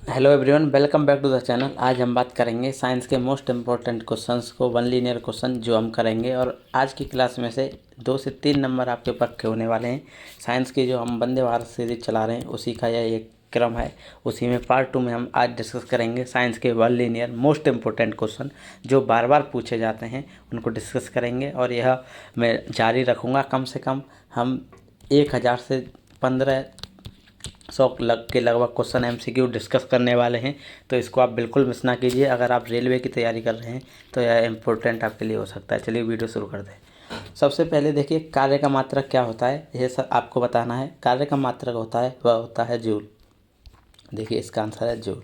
Hello everyone, welcome back to the channel. आज हम बात करेंगे साइंस के मोस्ट इम्पोर्टेंट क्वेश्चंस को, वन लीनियर क्वेश्चन जो हम करेंगे। और आज की क्लास में से 2 से 3 नंबर आपके पक्के होने वाले हैं। साइंस की जो हम वंदे भारत सीरीज चला रहे हैं उसी का यह एक क्रम है। उसी में पार्ट 2 में हम आज डिस्कस करेंगे साइंस के one linear most important question जो बार बार पूछे जाते हैं, उनको डिस्कस करेंगे। और यह मैं जारी रखूँगा। कम से कम हम 1000 से 1500 के लगभग क्वेश्चन MCQ डिस्कस करने वाले हैं, तो इसको आप बिल्कुल मिस ना कीजिए। अगर आप रेलवे की तैयारी कर रहे हैं तो यह इम्पोर्टेंट आपके लिए हो सकता है। चलिए वीडियो शुरू करते हैं। सबसे पहले देखिए, कार्य का मात्रक क्या होता है, यह सब आपको बताना है। कार्य का मात्रक होता है वह होता है जूल। देखिए इसका आंसर है जूल।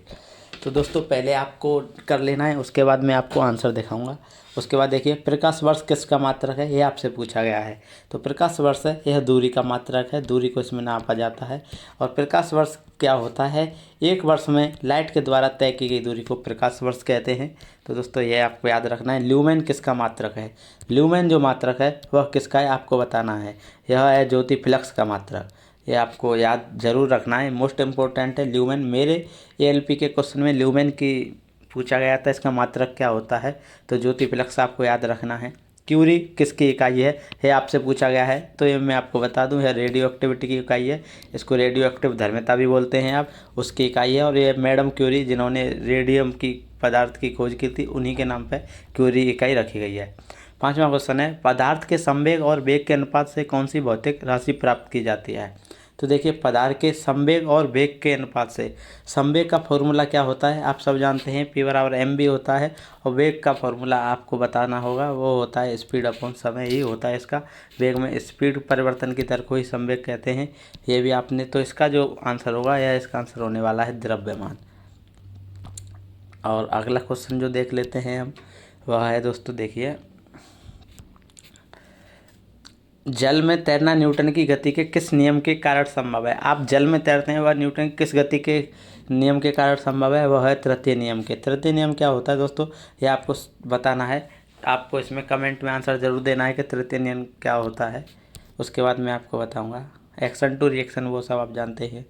तो दोस्तों पहले आपको कर लेना है, उसके बाद मैं आपको आंसर दिखाऊंगा। उसके बाद देखिए, प्रकाश वर्ष किसका मात्रक है, ये आपसे पूछा गया है। तो प्रकाश वर्ष है, यह दूरी का मात्रक है, दूरी को इसमें नापा जाता है। और प्रकाश वर्ष क्या होता है, एक वर्ष में लाइट के द्वारा तय की गई दूरी को प्रकाश वर्ष कहते हैं। तो दोस्तों ये आपको याद रखना है। ल्यूमेन किसका मात्रक है, ल्यूमेन जो मात्रक है वह किसका है आपको बताना है। यह है ज्योति फ्लक्स का मात्रक। ये आपको याद जरूर रखना है, मोस्ट इम्पोर्टेंट है ल्यूमेन। मेरे ALP के क्वेश्चन में ल्यूमेन की पूछा गया था, इसका मात्रक क्या होता है, तो ज्योति फ्लक्स आपको याद रखना है। क्यूरी किसकी इकाई है, ये आपसे पूछा गया है, तो ये मैं आपको बता दूं, यह रेडियो एक्टिविटी की इकाई है। इसको रेडियो एक्टिव धर्मिता भी बोलते हैं आप, उसकी इकाई है। और ये मैडम क्यूरी जिन्होंने रेडियम की पदार्थ की खोज की थी, उन्हीं के नाम पर क्यूरी इकाई रखी गई है। 5वां क्वेश्चन है, पदार्थ के संवेग और वेग के अनुपात से कौन सी भौतिक राशि प्राप्त की जाती है। तो देखिए, पदार्थ के संवेग और वेग के अनुपात से, संवेग का फॉर्मूला क्या होता है आप सब जानते हैं, P/mv होता है। और वेग का फॉर्मूला आपको बताना होगा, वो होता है स्पीड अपॉन समय ही होता है इसका। वेग में स्पीड परिवर्तन की दर को ही संवेग कहते हैं, ये भी आपने। तो इसका जो आंसर होगा, या इसका आंसर होने वाला है द्रव्यमान। और अगला क्वेश्चन जो देख लेते हैं हम, वह है दोस्तों देखिए, जल में तैरना न्यूटन की गति के किस नियम के कारण संभव है। आप जल में तैरते हैं, वह न्यूटन की किस गति के नियम के कारण संभव है, वह है तृतीय नियम के। तृतीय नियम क्या होता है दोस्तों, यह आपको बताना है। आपको इसमें कमेंट में आंसर जरूर देना है कि तृतीय नियम क्या होता है। उसके बाद मैं आपको बताऊंगा। एक्शन टू रिएक्शन वो सब आप जानते हैं।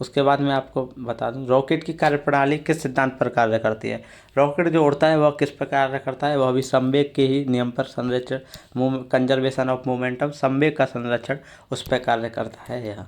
उसके बाद मैं आपको बता दूं, रॉकेट की कार्यप्रणाली किस सिद्धांत पर कार्य करती है। रॉकेट जो उड़ता है वह किस पर कार्य करता है, वह भी संवेग के ही नियम पर, संरक्षण कंजर्वेशन ऑफ मोमेंटम, संवेग का संरक्षण, उस पर कार्य करता है यह।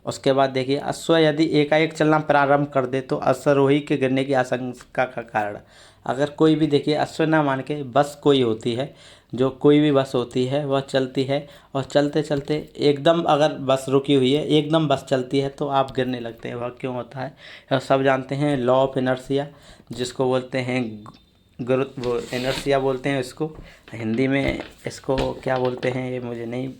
उसके बाद देखिए, अश्व यदि एकाएक चलना प्रारंभ कर दे तो अश्वरोही के गिरने की आशंका का कारण। अगर कोई भी देखिए, अश्व ना मान के बस कोई होती है, जो कोई भी बस होती है वह चलती है, और चलते चलते एकदम अगर बस रुकी हुई है, एकदम बस चलती है, तो आप गिरने लगते हैं। वह क्यों होता है, यह सब जानते हैं। लॉ ऑफ इनर्शिया जिसको बोलते हैं, गुरुत्व इनर्शिया बोलते हैं इसको। हिंदी में इसको क्या बोलते हैं ये मुझे नहीं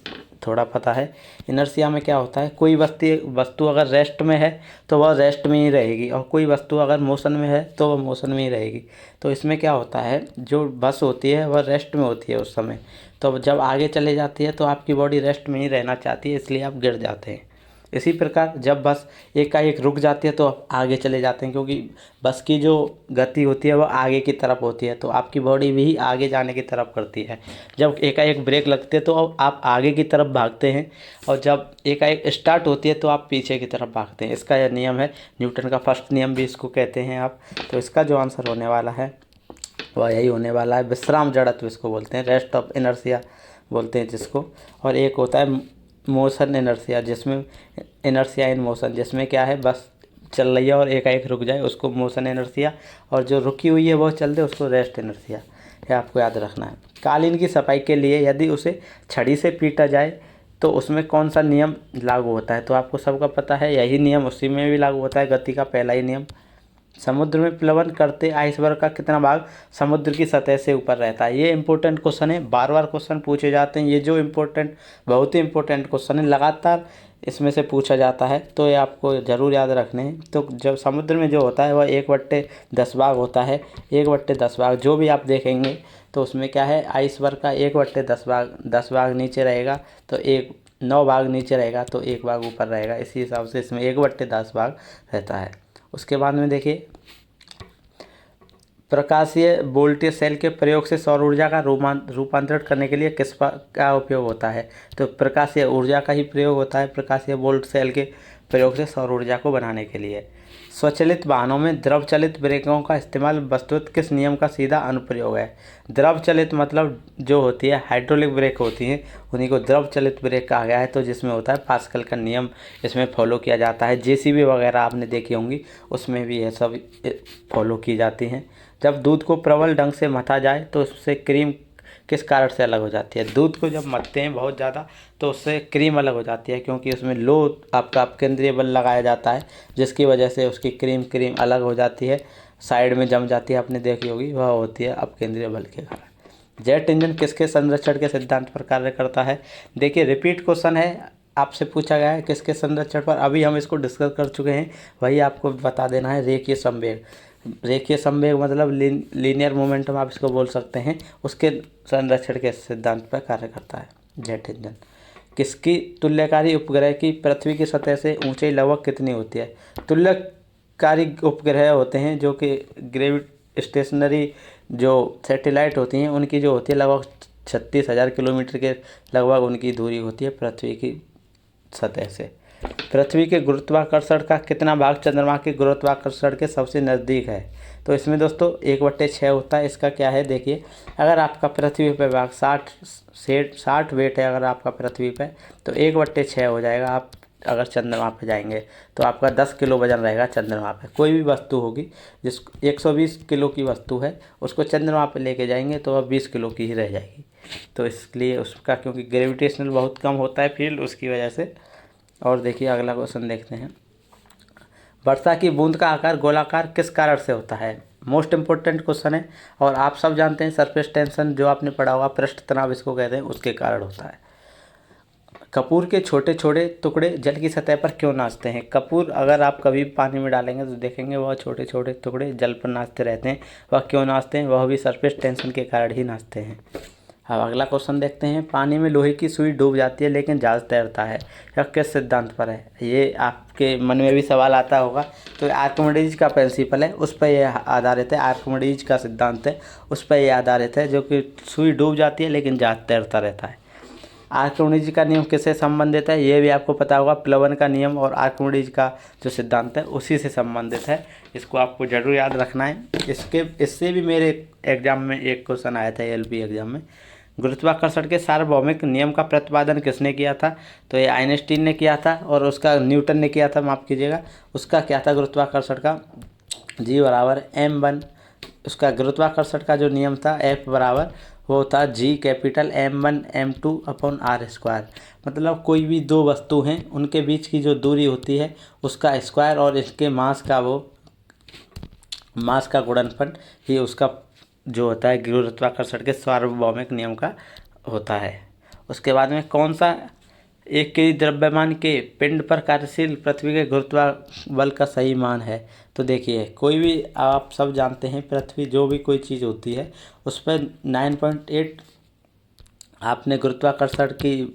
थोड़ा पता है। इनर्शिया में क्या होता है, कोई वस्तु अगर रेस्ट में है तो वह रेस्ट में ही रहेगी, और कोई वस्तु अगर मोशन में है तो वह मोशन में ही रहेगी। तो इसमें क्या होता है, जो बस होती है वह रेस्ट में होती है उस समय, तो जब आगे चले जाती है तो आपकी बॉडी रेस्ट में ही रहना चाहती है, इसलिए आप गिर जाते हैं। इसी प्रकार जब बस एकाएक रुक जाती है तो आप आगे चले जाते हैं, क्योंकि बस की जो गति होती है वह आगे की तरफ होती है, तो आपकी बॉडी भी आगे जाने की तरफ करती है। जब एकाएक ब्रेक लगती है तो आप आगे की तरफ भागते हैं, और जब एकाएक स्टार्ट होती है तो आप पीछे की तरफ भागते हैं। इसका यह नियम है, न्यूटन का फर्स्ट नियम भी इसको कहते हैं आप। तो इसका जो आंसर होने वाला है वह यही होने वाला है, विश्राम जड़त्व इसको बोलते हैं, रेस्ट ऑफ इनर्शिया बोलते हैं जिसको। और एक होता है मोशन इनर्शिया, जिसमें इनर्शिया इन मोशन, जिसमें क्या है बस चल रही है और एकाएक रुक जाए उसको मोशन इनर्शिया, और जो रुकी हुई है वो चल दे उसको रेस्ट इनर्शिया। ये आपको याद रखना है। कालीन की सफाई के लिए यदि उसे छड़ी से पीटा जाए तो उसमें कौन सा नियम लागू होता है, तो आपको सबका पता है यही नियम उसी में भी लागू होता है, गति का पहला ही नियम। समुद्र में प्लवन करते आइसबर्ग का कितना भाग समुद्र की सतह से ऊपर रहता है। ये इंपॉर्टेंट क्वेश्चन है, बार बार क्वेश्चन पूछे जाते हैं। ये जो इम्पोर्टेंट, बहुत ही इंपॉर्टेंट क्वेश्चन है, लगातार इसमें से पूछा जाता है, तो ये आपको ज़रूर याद रखने हैं। तो जब समुद्र में जो होता है वह 1/10 भाग होता है। 1/10 भाग जो भी आप देखेंगे तो उसमें क्या है, आइसबर्ग का 1/10 भाग, 10 भाग नीचे रहेगा, तो 9 भाग नीचे रहेगा, तो 1 भाग ऊपर रहेगा। इसी हिसाब से इसमें 1/10 भाग रहता है। उसके बाद में देखिए, प्रकाशीय वोल्टेज सेल के प्रयोग से सौर ऊर्जा का रूपांतरण करने के लिए का उपयोग होता है। तो प्रकाशीय ऊर्जा का ही प्रयोग होता है, प्रकाशीय वोल्ट सेल के प्रयोग से सौर ऊर्जा को बनाने के लिए। स्वचालित वाहनों में द्रव चलित ब्रेकों का इस्तेमाल वस्तुतः किस नियम का सीधा अनुप्रयोग है? द्रव चलित मतलब जो होती है हाइड्रोलिक ब्रेक होती हैं, उन्हीं को द्रव चलित ब्रेक कहा गया है। तो जिसमें होता है पास्कल का नियम इसमें फॉलो किया जाता है। जेसीबी वगैरह आपने देखी होंगी, उसमें भी ये सब फॉलो की जाती हैं। जब दूध को प्रबल ढंग से मथा जाए तो उससे क्रीम किस कारण से अलग हो जाती है? दूध को जब मथते हैं बहुत ज़्यादा तो उससे क्रीम अलग हो जाती है, क्योंकि उसमें लो आपका अपकेंद्रीय बल लगाया जाता है, जिसकी वजह से उसकी क्रीम अलग हो जाती है, साइड में जम जाती है। आपने देखी होगी, वह होती है अपकेंद्रीय बल के कारण। जेट इंजन किसके संरक्षण के सिद्धांत पर कार्य करता है? देखिए रिपीट क्वेश्चन है, आपसे पूछा गया है किसके संरक्षण पर। अभी हम इसको डिस्कस कर चुके हैं, वही आपको बता देना है। रेखीय संवेग, रेखीय संवेग मतलब लीनियर मोमेंटम आप इसको बोल सकते हैं, उसके संरक्षण के सिद्धांत पर कार्य करता है जेट इंजन। किसकी तुल्यकारी उपग्रह की पृथ्वी की सतह से ऊंचाई लगभग कितनी होती है? तुल्यकारी उपग्रह होते हैं जो कि स्टेशनरी जो सैटेलाइट होती हैं, उनकी जो होती है लगभग 36,000 किलोमीटर के लगभग उनकी दूरी होती है पृथ्वी की सतह से। पृथ्वी के गुरुत्वाकर्षण का कितना भाग चंद्रमा के गुरुत्वाकर्षण के सबसे नज़दीक है? तो इसमें दोस्तों 1/6 होता है। इसका क्या है, देखिए अगर आपका पृथ्वी पे भाग 60 वेट है, अगर आपका पृथ्वी पे, तो 1/6 हो जाएगा। आप अगर चंद्रमा पे जाएंगे तो आपका 10 किलो वजन रहेगा चंद्रमा पे। कोई भी वस्तु होगी जिस 120 किलो की वस्तु है, उसको चंद्रमा पे लेके जाएंगे तो वह 20 किलो की ही रह जाएगी। तो इसलिए उसका, क्योंकि ग्रेविटेशनल बहुत कम होता है फील्ड, उसकी वजह से। और देखिए अगला क्वेश्चन देखते हैं। वर्षा की बूंद का आकार गोलाकार किस कारण से होता है? मोस्ट इम्पोर्टेंट क्वेश्चन है, और आप सब जानते हैं सरफेस टेंशन जो आपने पढ़ा होगा, पृष्ठ तनाव इसको कहते हैं, उसके कारण होता है। कपूर के छोटे छोटे टुकड़े जल की सतह पर क्यों नाचते हैं? कपूर अगर आप कभी पानी में डालेंगे तो देखेंगे वह छोटे छोटे टुकड़े जल पर नाचते रहते हैं। वह क्यों नाचते हैं? वह भी सरफेस टेंशन के कारण ही नाचते हैं। अब अगला क्वेश्चन देखते हैं। पानी में लोहे की सुई डूब जाती है लेकिन जहाज तैरता है, यह किस सिद्धांत पर है? ये आपके मन में भी सवाल आता होगा। तो आर्किमिडीज का प्रिंसिपल है, उस पर यह आधारित है। आर्किमिडीज का सिद्धांत है, उस पर यह आधारित है, जो कि सुई डूब जाती है लेकिन जहाज तैरता रहता है। आर्किमिडीज का नियम किससे संबंधित है? ये भी आपको पता होगा, प्लवन का नियम और आर्किमिडीज का जो सिद्धांत है उसी से संबंधित है। इसको आपको जरूर याद रखना है। इससे भी मेरे एग्जाम में एक क्वेश्चन आया था, एलपी एग्जाम में। गुरुत्वाकर्षण के सार्वभौमिक नियम का प्रतिपादन किसने किया था? तो ये आइंस्टीन ने किया था, और उसका न्यूटन ने किया था, माफ़ कीजिएगा। उसका क्या था गुरुत्वाकर्षण का? G बराबर m1। उसका गुरुत्वाकर्षण का जो नियम था F बराबर वो था G capital M1 M2 upon R²। मतलब कोई भी दो वस्तु हैं, उनके बीच की जो दूरी होती है उसका स्क्वायर और इसके मास का गुणनफल ही उसका जो होता है गुरुत्वाकर्षण के सार्वभौमिक नियम का होता है। उसके बाद में कौन सा एक के द्रव्यमान के पिंड पर कार्यशील पृथ्वी के गुरुत्वाबल का सही मान है? तो देखिए कोई भी, आप सब जानते हैं, पृथ्वी जो भी कोई चीज़ होती है उस पर 9.8 आपने गुरुत्वाकर्षण की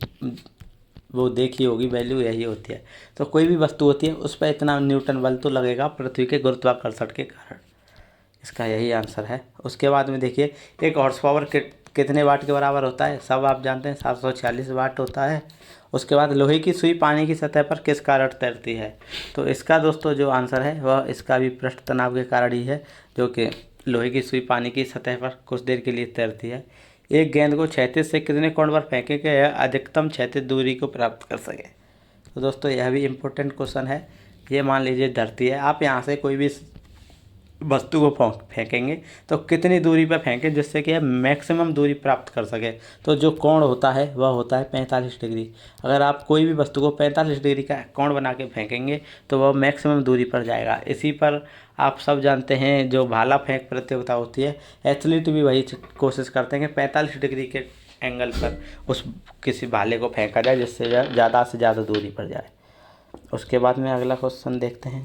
वो देखी होगी, वैल्यू यही होती है। तो कोई भी वस्तु होती है उस पर इतना न्यूटन बल तो लगेगा पृथ्वी के गुरुत्वाकर्षण के कारण। इसका यही आंसर है। उसके बाद में देखिए एक हॉर्स पावर कितने वाट के बराबर होता है? सब आप जानते हैं 746 वाट होता है। उसके बाद लोहे की सुई पानी की सतह पर किस कारण तैरती है? तो इसका दोस्तों जो आंसर है वह इसका भी पृष्ठ तनाव के कारण ही है, जो कि लोहे की सुई पानी की सतह पर कुछ देर के लिए तैरती है। एक गेंद को क्षैतिज से कितने कोण पर फेंके कि यह अधिकतम क्षैतिज दूरी को प्राप्त कर सके? तो दोस्तों यह भी इम्पोर्टेंट क्वेश्चन है। ये मान लीजिए धरती है, आप यहाँ से कोई भी वस्तु को फेंकेंगे तो कितनी दूरी पर फेंकें जिससे कि मैक्सिमम दूरी प्राप्त कर सके? तो जो कोण होता है वह होता है 45 डिग्री। अगर आप कोई भी वस्तु को 45 डिग्री का कोण बना के फेंकेंगे तो वह मैक्सिमम दूरी पर जाएगा। इसी पर आप सब जानते हैं जो भाला फेंक प्रतियोगिता होती है, एथलीट भी वही कोशिश करते हैं कि 45 डिग्री के एंगल पर उस किसी भाले को फेंका जाए जिससे ज़्यादा से ज़्यादा दूरी पर जाए। उसके बाद में अगला क्वेश्चन देखते हैं।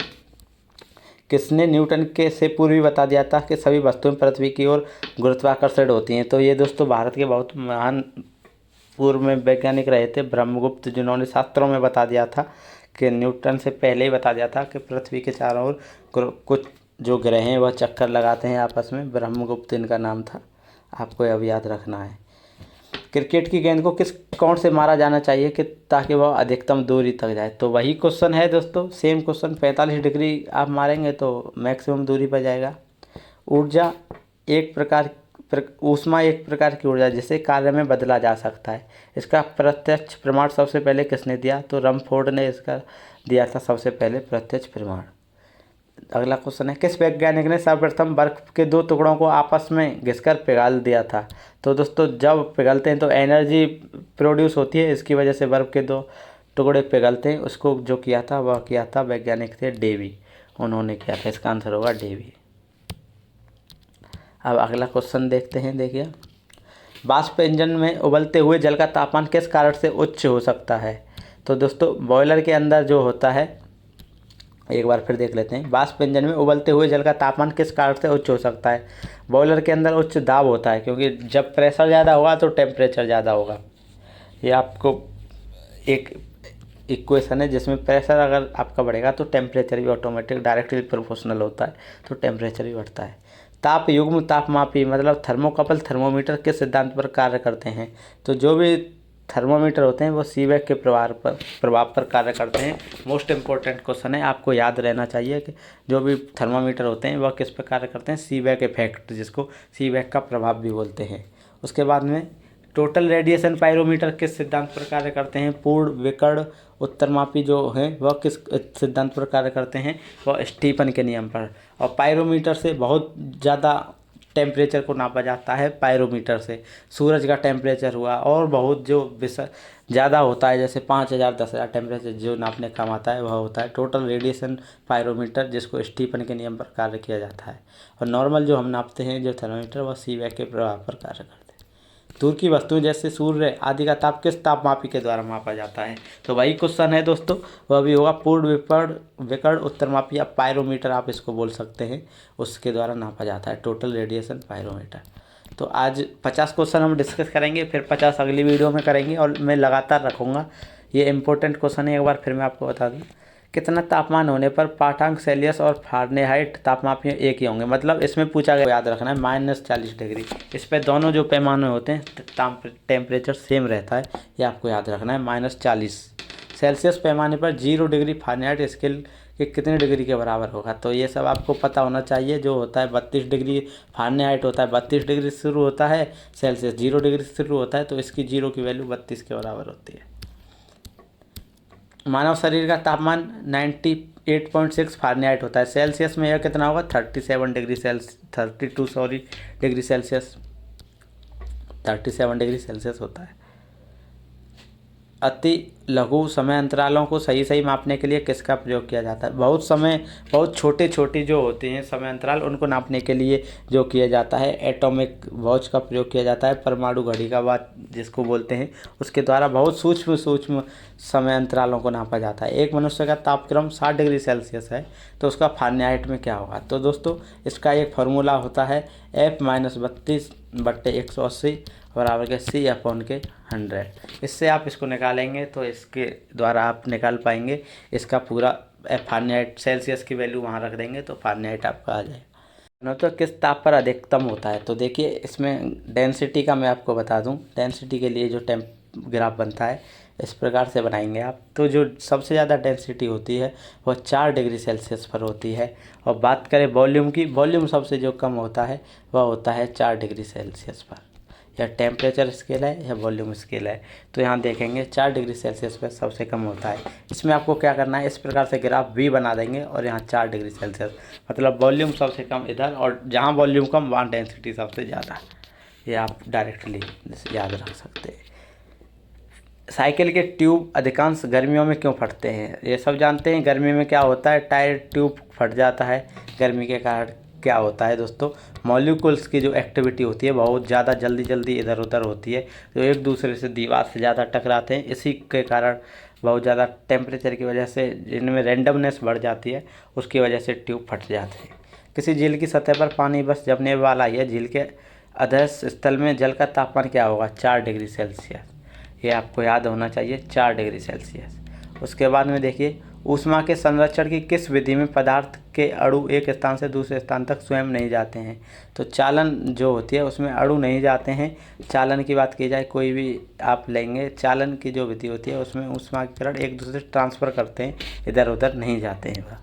किसने न्यूटन के से पूर्व ही बता दिया था कि सभी वस्तुएं पृथ्वी की ओर गुरुत्वाकर्षण होती हैं? तो ये दोस्तों भारत के बहुत महान पूर्व में वैज्ञानिक रहे थे ब्रह्मगुप्त, जिन्होंने शास्त्रों में बता दिया था कि न्यूटन से पहले ही बता दिया था कि पृथ्वी के चारों ओर कुछ जो ग्रह हैं वह चक्कर लगाते हैं आपस में। ब्रह्मगुप्त इनका नाम था, आपको अब याद रखना है। क्रिकेट की गेंद को किस कोण से मारा जाना चाहिए कि ताकि वह अधिकतम दूरी तक जाए। तो वही क्वेश्चन है दोस्तों, सेम क्वेश्चन। 45 डिग्री आप मारेंगे तो मैक्सिमम दूरी पर जाएगा। ऊर्जा ऊष्मा एक प्रकार की ऊर्जा जिसे कार्य में बदला जा सकता है। इसका प्रत्यक्ष प्रमाण सबसे पहले किसने दिया? तो रमफोर्ड ने इसका दिया था सबसे पहले प्रत्यक्ष प्रमाण। अगला क्वेश्चन है, किस वैज्ञानिक ने सर्वप्रथम बर्फ के दो टुकड़ों को आपस में घिसकर पिघाल दिया था? तो दोस्तों जब पिघलते हैं तो एनर्जी प्रोड्यूस होती है, इसकी वजह से बर्फ के दो टुकड़े पिघलते हैं। उसको जो किया था वह किया था वैज्ञानिक थे डेवी, उन्होंने किया था। इसका आंसर होगा डेवी। अब अगला क्वेश्चन देखते हैं। देखिए, वाष्प इंजन में उबलते हुए जल का तापमान किस कारण से उच्च हो सकता है? तो दोस्तों बॉयलर के अंदर जो होता है, एक बार फिर देख लेते हैं। वाष्प इंजन में उबलते हुए जल का तापमान किस कारण से उच्च हो सकता है? बॉयलर के अंदर उच्च दाब होता है, क्योंकि जब प्रेशर ज़्यादा होगा तो टेम्परेचर ज़्यादा होगा। ये आपको एक इक्वेशन है जिसमें प्रेशर अगर आपका बढ़ेगा तो टेम्परेचर भी ऑटोमेटिक डायरेक्टली प्रोपोर्शनल होता है, तो टेम्परेचर भी बढ़ता है। ताप युग्म तापमापी मतलब थर्मोकपल थर्मोमीटर किस सिद्धांत पर कार्य करते हैं? तो जो भी थर्मोमीटर होते हैं वो सीबेक के प्रभाव पर कार्य करते हैं। मोस्ट इम्पोर्टेंट क्वेश्चन है, आपको याद रहना चाहिए कि जो भी थर्मोमीटर होते हैं वह किस पर कार्य करते हैं? सीबेक इफेक्ट, जिसको सीबेक का प्रभाव भी बोलते हैं। उसके बाद में टोटल रेडिएशन पायरोमीटर किस सिद्धांत पर कार्य करते हैं? पूर्ण विकर्ण उत्तरमापी जो हैं वह किस सिद्धांत पर कार्य करते हैं? वह स्टीफन के नियम पर। और पायरोमीटर से बहुत ज़्यादा टेम्परेचर को नापा जाता है। पायरोमीटर से सूरज का टेम्परेचर हुआ और बहुत जो विषय ज़्यादा होता है, जैसे 5000 10,000 टेम्परेचर जो नापने काम आता है वह होता है टोटल रेडिएशन पायरोमीटर, जिसको स्टीफन के नियम पर कार्य किया जाता है। और नॉर्मल जो हम नापते हैं जो थर्मोमीटर, वह सीबेक के प्रभाव पर कार्य करते हैं। दूर की वस्तुएं जैसे सूर्य आदि का ताप किस तापमापी के द्वारा मापा जाता है? तो वही क्वेश्चन है दोस्तों, वह भी होगा पूर्ण विकर्ण उत्तरमापी या पायरोमीटर आप इसको बोल सकते हैं, उसके द्वारा नापा जाता है टोटल रेडिएशन पायरोमीटर। तो आज 50 क्वेश्चन हम डिस्कस करेंगे, फिर 50 अगली वीडियो में करेंगे और मैं लगातार रखूँगा। ये इंपॉर्टेंट क्वेश्चन है, एक बार फिर मैं आपको बता दूँ। कितना तापमान होने पर पाठांक सेल्सियस और फारेनहाइट तापमापी एक ही होंगे? मतलब इसमें पूछा गया, याद रखना है, -40 डिग्री। इस पे दोनों जो पैमाने होते हैं टेम्परेचर सेम रहता है, ये आपको याद रखना है। -40 सेल्सियस पैमाने पर 0 डिग्री फारेनहाइट स्केल के कितने डिग्री के बराबर होगा? तो ये सब आपको पता होना चाहिए। जो होता है 32 डिग्री फारेनहाइट होता है, 32 डिग्री से शुरू होता है, सेल्सियस 0 डिग्री से शुरू होता है, तो इसकी 0 की वैल्यू 32 के बराबर होती है। मानव शरीर का तापमान 98.6 फारेनहाइट होता है, सेल्सियस में यह कितना होगा? 32 डिग्री सेल्सियस 37 डिग्री सेल्सियस होता है। अति लघु समय अंतरालों को सही मापने के लिए किसका प्रयोग किया जाता है? बहुत छोटे जो होते हैं समय अंतराल, उनको नापने के लिए जो किया जाता है एटॉमिक वॉच का प्रयोग किया जाता है। परमाणु घड़ी का वाच जिसको बोलते हैं, उसके द्वारा बहुत सूक्ष्म समय अंतरालों को नापा जाता है। एक मनुष्य का तापक्रम 60 डिग्री सेल्सियस है, तो उसका फारेनहाइट में क्या होगा? तो दोस्तों इसका एक फार्मूला होता है F-32/180 बराबर के C/100। इससे आप इसको निकालेंगे तो इसके द्वारा आप निकाल पाएंगे इसका पूरा फारेनहाइट। सेल्सियस की वैल्यू वहाँ रख देंगे तो फारेनहाइट आपका आ जाएगा। तो किस ताप पर अधिकतम होता है? तो देखिए इसमें डेंसिटी का मैं आपको बता दूं। डेंसिटी के लिए जो ग्राफ बनता है इस प्रकार से बनाएंगे आप। तो जो सबसे ज़्यादा डेंसिटी होती है वह 4 डिग्री सेल्सियस पर होती है। और बात करें वॉल्यूम की, वॉल्यूम सबसे जो कम होता है वह होता है 4 डिग्री सेल्सियस पर। या टेम्परेचर स्केल है या वॉल्यूम स्केल है, तो यहाँ देखेंगे 4 डिग्री सेल्सियस पर सबसे कम होता है। इसमें आपको क्या करना है, इस प्रकार से ग्राफ V बना देंगे और यहाँ 4 डिग्री सेल्सियस, मतलब वॉल्यूम सबसे कम इधर, और जहाँ वॉल्यूम कम वहाँ डेंसिटी सबसे ज़्यादा। ये आप डायरेक्टली याद रख सकते हैं। साइकिल के ट्यूब अधिकांश गर्मियों में क्यों फटते हैं? ये सब जानते हैं। गर्मी में क्या होता है, टायर ट्यूब फट जाता है। गर्मी के कारण क्या होता है दोस्तों, मॉलिक्यूल्स की जो एक्टिविटी होती है बहुत ज़्यादा जल्दी इधर उधर होती है, तो एक दूसरे से दीवार से ज़्यादा टकराते हैं। इसी के कारण बहुत ज़्यादा टेम्परेचर की वजह से इनमें रैंडमनेस बढ़ जाती है, उसकी वजह से ट्यूब फट जाते हैं। किसी झील की सतह पर पानी बस जमने वाला है, झील के अधस स्थल में जल का तापमान क्या होगा? 4 डिग्री सेल्सियस। ये आपको याद होना चाहिए, 4 डिग्री सेल्सियस। उसके बाद में देखिए ऊष्मा के संरक्षण की किस विधि में पदार्थ के अणु एक स्थान से दूसरे स्थान तक स्वयं नहीं जाते हैं? तो चालन जो होती है उसमें अणु नहीं जाते हैं। चालन की बात की जाए, कोई भी आप लेंगे, चालन की जो विधि होती है उसमें ऊष्मा के कण एक दूसरे से ट्रांसफ़र करते हैं, इधर उधर नहीं जाते हैं वह।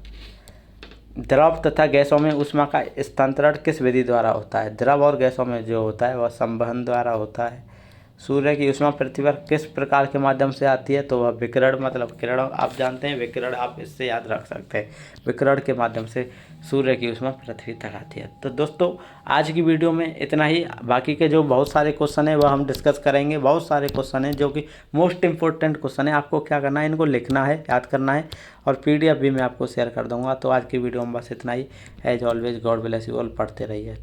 द्रव तथा गैसों में ऊष्मा का स्थानांतरण किस विधि द्वारा होता है? द्रव और गैसों में जो होता है वह संवहन द्वारा होता है। सूर्य की ऊष्मा पृथ्वी पर किस प्रकार के माध्यम से आती है? तो वह विकिरण, मतलब किरण आप जानते हैं, विकिरण आप इससे याद रख सकते हैं। विकिरण के माध्यम से सूर्य की ऊष्मा पृथ्वी तक आती है। तो दोस्तों आज की वीडियो में इतना ही। बाकी के जो बहुत सारे क्वेश्चन है वह हम डिस्कस करेंगे। बहुत सारे क्वेश्चन हैं जो कि मोस्ट इंपॉर्टेंट क्वेश्चन है। आपको क्या करना है, इनको लिखना है, याद करना है, और PDF भी मैं आपको शेयर कर दूँगा। तो आज की वीडियो में बस इतना ही। As always God bless you all. पढ़ते रहिए।